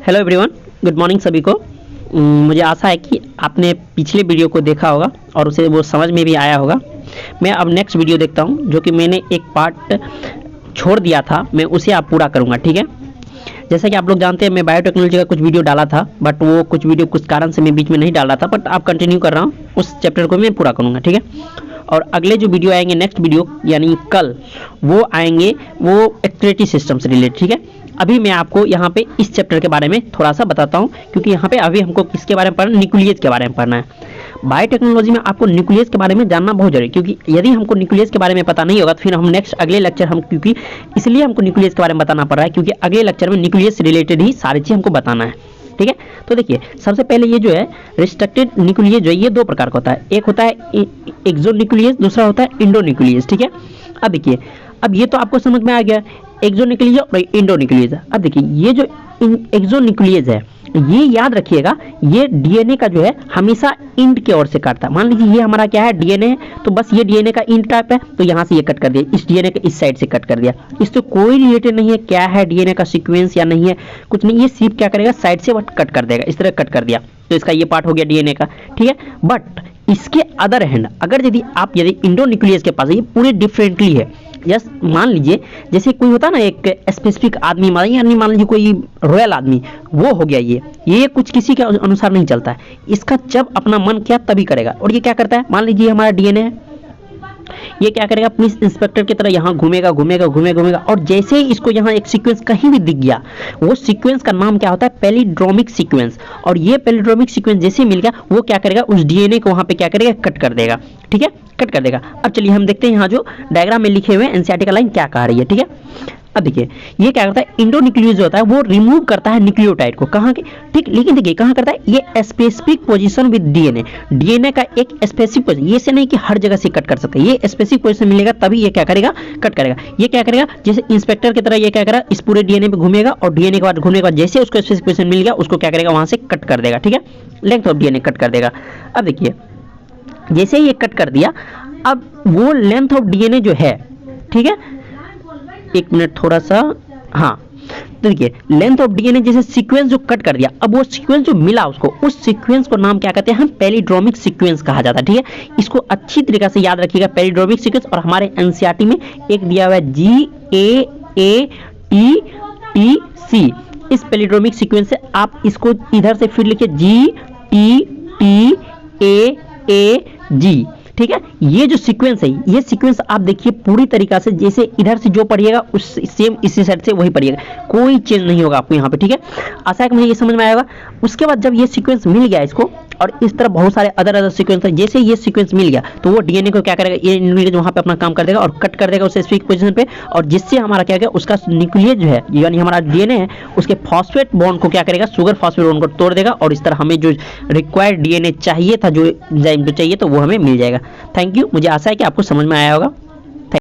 Hello everyone, good morning सभी को। मुझे आशा है कि आपने पिछले वीडियो को देखा होगा और उसे वो समझ में भी आया होगा। मैं अब नेक्स्ट वीडियो देखता हूँ, जो कि मैंने एक पार्ट छोड़ दिया था, मैं उसे आप पूरा करूँगा। ठीक है, जैसा कि आप लोग जानते हैं मैं बायोटेक्नोलॉजी का कुछ वीडियो डाला था, बट वो कुछ वीडियो कुछ कारण से मैं बीच में नहीं डाल रहा था, बट आप कंटिन्यू कर रहा हूँ, उस चैप्टर को मैं पूरा करूँगा। ठीक है, और अगले जो वीडियो आएंगे नेक्स्ट वीडियो यानी कल, वो आएंगे वो एक्सक्रीटरी सिस्टम से रिलेटेड। ठीक है, अभी मैं आपको यहाँ पे इस चैप्टर के बारे में थोड़ा सा बताता हूँ, क्योंकि यहाँ पे अभी हमको किसके बारे में पढ़ना है, न्यूक्लियस के बारे में पढ़ना है। बायोटेक्नोलॉजी में आपको न्यूक्लियस के बारे में जानना बहुत जरूरी है, क्योंकि यदि हमको न्यूक्लियस के बारे में पता नहीं होगा तो फिर हम नेक्स्ट अगले लेक्चर क्योंकि इसलिए हमको न्यूक्लियस के बारे में बताना पड़ रहा है, क्योंकि अगले लेक्चर में न्यूक्लियस से रिलेटेड ही सारी चीज़ हमको बताना है। ठीक है, तो देखिए सबसे पहले ये जो है रिस्ट्रिक्टेड न्यूक्लियस जो है ये दो प्रकार का होता है, एक होता है एक्सोन्यूक्लियस, दूसरा होता है इंडोन्यूक्लियस। ठीक है, अब देखिए, अब ये तो आपको समझ में आ गया एक्सोन्यूक्लियस और इंडोन्यूक्लियस। अब देखिए ये जो एक्सोन्यूक्लियस है, ये याद रखिएगा, ये डीएनए का जो है हमेशा इंड की ओर से काटता है। मान लीजिए ये हमारा क्या है, डीएनए है, तो बस ये डीएनए का इंड टाइप है, तो यहाँ से ये कट कर दिया, इस डीएनए के इस साइड से कट कर दिया, इससे कोई रिलेटेड नहीं है क्या है डीएनए का सीक्वेंस या नहीं है, कुछ नहीं, ये सिर्फ क्या करेगा साइड से कट कर देगा, इस तरह कट कर दिया, तो इसका ये पार्ट हो गया डीएनए का। ठीक है, बट इसके अदर हैंड अगर यदि इंडोन्यूक्लियस के पास ये पूरे डिफरेंटली है, जस्ट मान लीजिए जैसे कोई होता है ना एक स्पेसिफिक आदमी, मान लीजिए कोई रॉयल आदमी, वो हो गया ये कुछ किसी के अनुसार नहीं चलता है, इसका जब अपना मन किया तभी करेगा। और ये क्या करता है, मान लीजिए हमारा डीएनए है, ये क्या करेगा, पुलिस इंस्पेक्टर की तरह यहाँ घूमेगा, और जैसे ही इसको यहाँ एक सीक्वेंस कहीं भी दिख गया, वो सीक्वेंस का नाम क्या होता है, पैलिड्रोमिक सीक्वेंस। और ये पैलिड्रोमिक सीक्वेंस जैसे ही मिल गया, वो क्या करेगा, उस डीएनए को वहाँ पे क्या करेगा, कट कर देगा। ठीक है, कट कर देगा। अब चलिए हम देखते हैं यहाँ जो डायग्राम में लिखे हुए एनसीईआरटी का लाइन क्या कह रही है। ठीक है, अब देखिए ये क्या करता है, इंडोन्यूक्लियस जो होता है वो रिमूव करता है न्यूक्लियोटाइड को, कहाँ के, ठीक, लेकिन देखिए कहाँ करता है, ये स्पेसिफिक पोजीशन विद डीएनए का एक स्पेसिफिक पोजीशन, ये से नहीं कि हर जगह से कट कर सकते, ये स्पेसिफिक पोजीशन मिलेगा तभी ये क्या करेगा, कट करेगा। ये क्या करेगा, जैसे इंस्पेक्टर की तरह ये क्या करेगा, इस पूरे डीएनए पे घूमेगा, और डीएनए के बाद घूमने के बाद जैसे उसको स्पेसिफिक पोजीशन मिल गया, उसको क्या करेगा, वहां से कट कर देगा। ठीक है, लेंथ ऑफ डीएनए कट कर देगा। अब देखिए जैसे ये कट कर दिया, अब वो लेंथ ऑफ डीएनए जो है, ठीक है, एक मिनट थोड़ा सा, हाँ, तो देखिए लेंथ ऑफ डीएनए जैसे सीक्वेंस जो कट कर दिया, अब वो सीक्वेंस जो मिला उसको, उस सीक्वेंस को नाम क्या कहते हैं, हम पैलिड्रोमिक सीक्वेंस कहा जाता है। ठीक है, इसको अच्छी तरीके से याद रखिएगा, पैलिड्रोमिक सीक्वेंस। और हमारे एनसीईआरटी में एक दिया हुआ है GAATTC, इस पैलिड्रोमिक सीक्वेंस से आप इसको इधर से फिर लिखिए GTTAAG। ठीक है, ये जो सीक्वेंस है, ये सीक्वेंस आप देखिए पूरी तरीका से जैसे इधर से जो पढ़िएगा उस सेम इसी साइड से वही पढ़िएगा, कोई चेंज नहीं होगा आपको यहाँ पे। ठीक है, आशा है कि मुझे ये समझ में आएगा। उसके बाद जब ये सीक्वेंस मिल गया इसको, और इस तरह बहुत सारे अदर सीक्वेंस है, जैसे ये सीक्वेंस मिल गया तो वो डीएनए को क्या करेगा, ये न्यूक्लियस वहाँ पे अपना काम कर देगा और कट कर देगा उस स्पेसिफिक पोजीशन पे, और जिससे हमारा क्या करेगा, उसका न्यूक्लियस जो है यानी हमारा डीएनए है, उसके फॉस्फेट बॉन्ड को क्या करेगा, शुगर फॉस्फेट बॉन्ड को तोड़ देगा, और इस तरह हमें जो रिक्वायर्ड डीएनए चाहिए था, जो एंजाइम जो चाहिए, तो वो हमें मिल जाएगा। थैंक यू, मुझे आशा है कि आपको समझ में आया होगा।